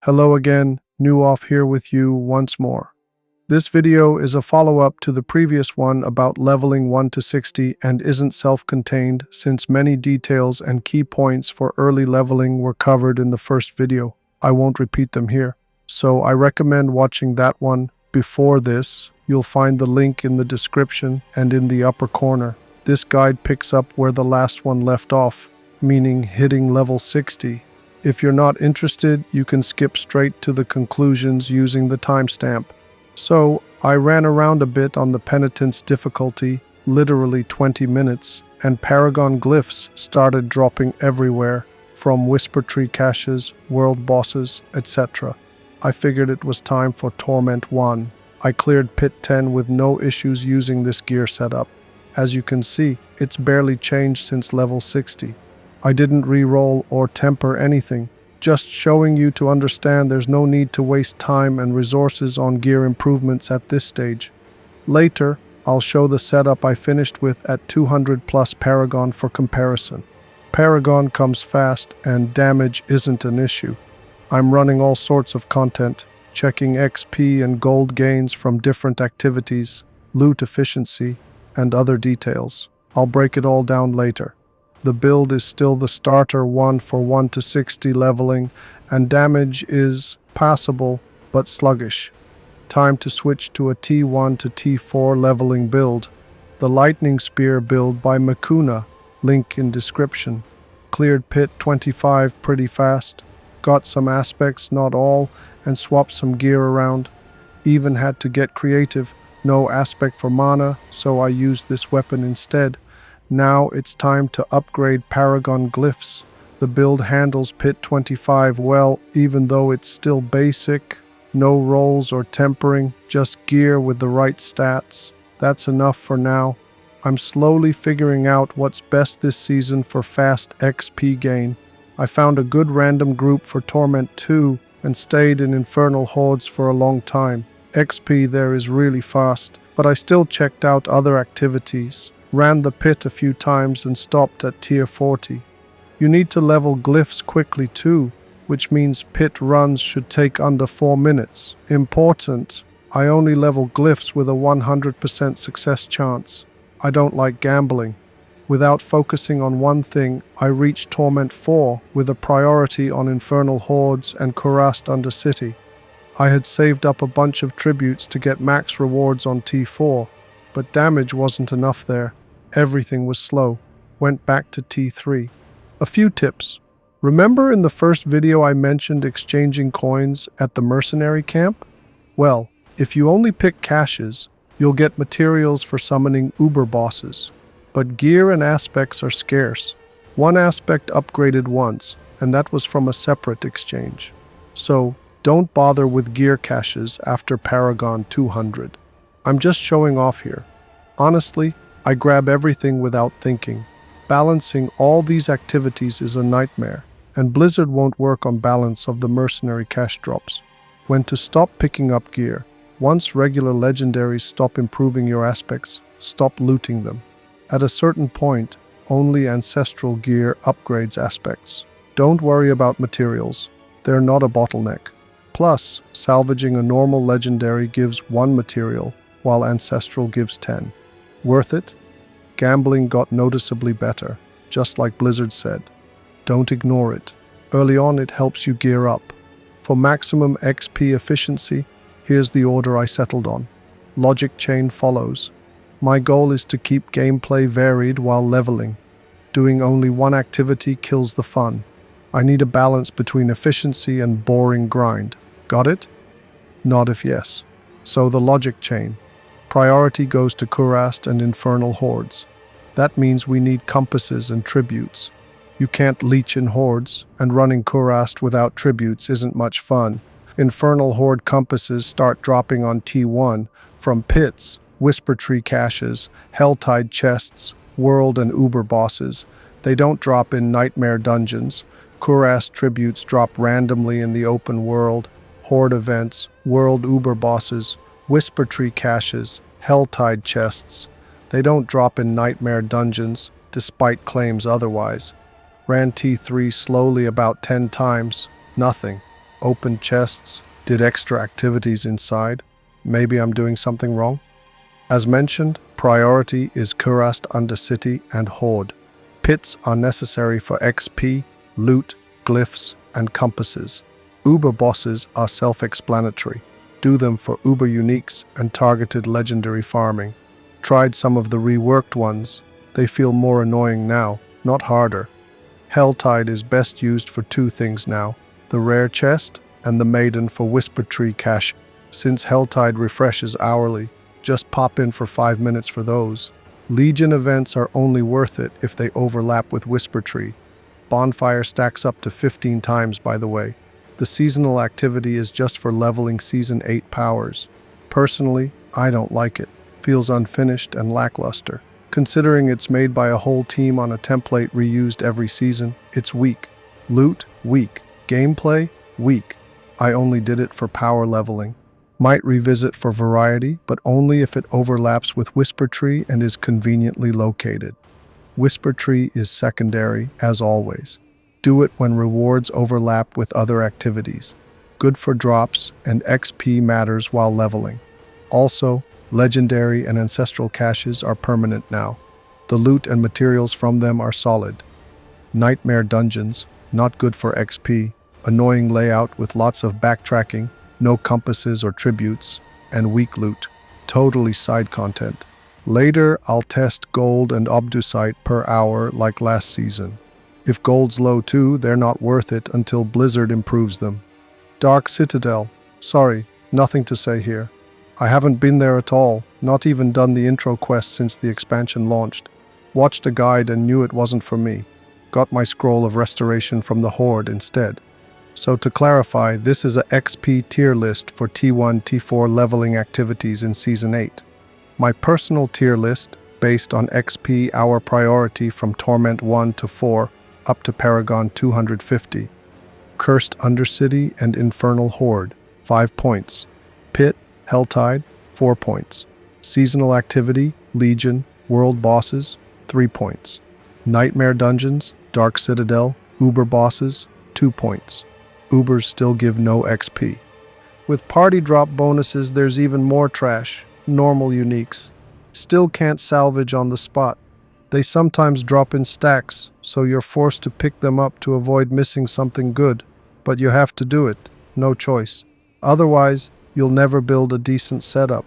Hello again, no-fluff here with you once more. This video is a follow-up to the previous one about leveling 1 to 60 and isn't self-contained since many details and key points for early leveling were covered in the first video. I won't repeat them here, so I recommend watching that one before this. You'll find the link in the description and in the upper corner. This guide picks up where the last one left off, meaning hitting level 60. If you're not interested, you can skip straight to the conclusions using the timestamp. So, I ran around a bit on the penitence difficulty, literally 20 minutes, and paragon glyphs started dropping everywhere, from whisper tree caches, world bosses, etc. I figured it was time for Torment 1. I cleared Pit 10 with no issues using this gear setup. As you can see, it's barely changed since level 60. I didn't re-roll or temper anything, just showing you to understand there's no need to waste time and resources on gear improvements at this stage. Later, I'll show the setup I finished with at 200 plus paragon for comparison. Paragon comes fast and damage isn't an issue. I'm running all sorts of content, checking XP and gold gains from different activities, loot efficiency, and other details. I'll break it all down later. The build is still the starter one for 1 to 60 leveling, and damage is passable but sluggish. Time to switch to a T1 to T4 leveling build. The Lightning Spear build by Makuna, link in description. Cleared Pit 25 pretty fast, got some aspects, not all, and swapped some gear around. Even had to get creative, no aspect for mana, so I used this weapon instead. Now it's time to upgrade paragon glyphs. The build handles Pit 25 well, even though it's still basic. No rolls or tempering, just gear with the right stats. That's enough for now. I'm slowly figuring out what's best this season for fast XP gain. I found a good random group for Torment 2 and stayed in Infernal Hordes for a long time. XP there is really fast, but I still checked out other activities. Ran the pit a few times and stopped at tier 40. You need to level glyphs quickly too, which means pit runs should take under 4 minutes. Important, I only level glyphs with a 100% success chance. I don't like gambling. Without focusing on one thing, I reached Torment 4 with a priority on Infernal Hordes and Kurast Undercity. I had saved up a bunch of tributes to get max rewards on T4, but damage wasn't enough there. Everything was slow. Went back to T3. A few tips. Remember in the first video I mentioned exchanging coins at the mercenary camp? Well, if you only pick caches, you'll get materials for summoning uber bosses. But gear and aspects are scarce. One aspect upgraded once, and that was from a separate exchange. So, don't bother with gear caches after Paragon 200. I'm just showing off here. Honestly, I grab everything without thinking. Balancing all these activities is a nightmare, and Blizzard won't work on balance of the mercenary cash drops. When to stop picking up gear. Once regular legendaries stop improving your aspects, stop looting them. At a certain point, only ancestral gear upgrades aspects. Don't worry about materials. They're not a bottleneck. Plus, salvaging a normal legendary gives 1 material, while ancestral gives 10. Worth it? Gambling got noticeably better, just like Blizzard said. Don't ignore it. Early on it helps you gear up. For maximum XP efficiency, here's the order I settled on. Logic chain follows. My goal is to keep gameplay varied while leveling. Doing only one activity kills the fun. I need a balance between efficiency and boring grind. Got it? Nod if yes. So the logic chain. Priority goes to Kurast and Infernal Hordes. That means we need compasses and tributes. You can't leech in hordes, and running Kurast without tributes isn't much fun. Infernal Horde compasses start dropping on T1 from pits, whisper tree caches, helltide chests, world and uber bosses. They don't drop in nightmare dungeons. Kurast tributes drop randomly in the open world, horde events, world uber bosses, whisper tree caches, helltide chests. They don't drop in nightmare dungeons, despite claims otherwise. Ran T3 slowly about 10 times. Nothing. opened chests, did extra activities inside. Maybe I'm doing something wrong? As mentioned, priority is Kurast Undercity and Horde. Pits are necessary for XP, loot, glyphs, and compasses. Uber bosses are self-explanatory. Do them for Uber uniques and targeted legendary farming. Tried some of the reworked ones. They feel more annoying now, not harder. Helltide is best used for two things now, the rare chest and the maiden for Whisper Tree cache. Since Helltide refreshes hourly, just pop in for 5 minutes for those. Legion events are only worth it if they overlap with Whisper Tree. Bonfire stacks up to 15 times, by the way. The seasonal activity is just for leveling Season 8 powers. Personally, I don't like it. Feels unfinished and lackluster. Considering it's made by a whole team on a template reused every season, it's weak. Loot? Weak. Gameplay? Weak. I only did it for power leveling. Might revisit for variety, but only if it overlaps with Whisper Tree and is conveniently located. Whisper Tree is secondary, as always. Do it when rewards overlap with other activities. Good for drops, and XP matters while leveling. Also, legendary and ancestral caches are permanent now. The loot and materials from them are solid. Nightmare dungeons, not good for XP. Annoying layout with lots of backtracking, no compasses or tributes, and weak loot. Totally side content. Later, I'll test gold and obducite per hour like last season. If gold's low too, they're not worth it until Blizzard improves them. Dark Citadel. Sorry, nothing to say here. I haven't been there at all, not even done the intro quest since the expansion launched. Watched a guide and knew it wasn't for me. Got my scroll of restoration from the Horde instead. So to clarify, this is a XP tier list for T1-T4 leveling activities in Season 8. My personal tier list, based on XP hour priority from Torment 1 to 4, up to Paragon 250. Cursed Undercity and Infernal Horde, 5 points. Pit, Helltide, 4 points. Seasonal activity, Legion, World Bosses, 3 points. Nightmare Dungeons, Dark Citadel, Uber Bosses, 2 points. Ubers still give no XP. With party drop bonuses, there's even more trash, normal uniques. Still can't salvage on the spot. They sometimes drop in stacks, so you're forced to pick them up to avoid missing something good. But you have to do it, no choice. Otherwise, you'll never build a decent setup.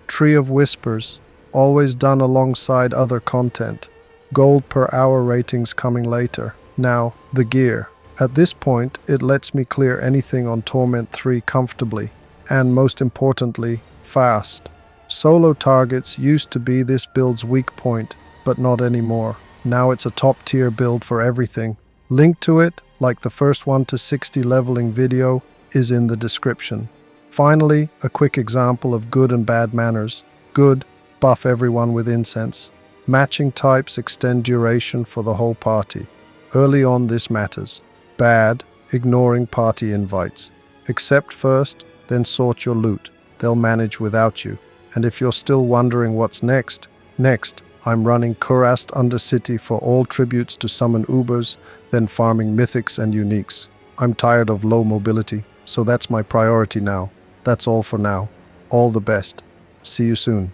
Tree of Whispers, always done alongside other content. Gold per hour ratings coming later. Now, the gear. At this point, it lets me clear anything on Torment 3 comfortably, and most importantly, fast. Solo targets used to be this build's weak point, but not anymore. Now it's a top tier build for everything. Link to it, like the first 1 to 60 leveling video, is in the description. Finally, a quick example of good and bad manners. Good, buff everyone with incense. Matching types extend duration for the whole party. Early on this matters. Bad, ignoring party invites. Accept first, then sort your loot. They'll manage without you. And if you're still wondering what's next, I'm running Kurast Undercity for all tributes to summon Ubers, then farming mythics and uniques. I'm tired of low mobility, so that's my priority now. That's all for now. All the best. See you soon.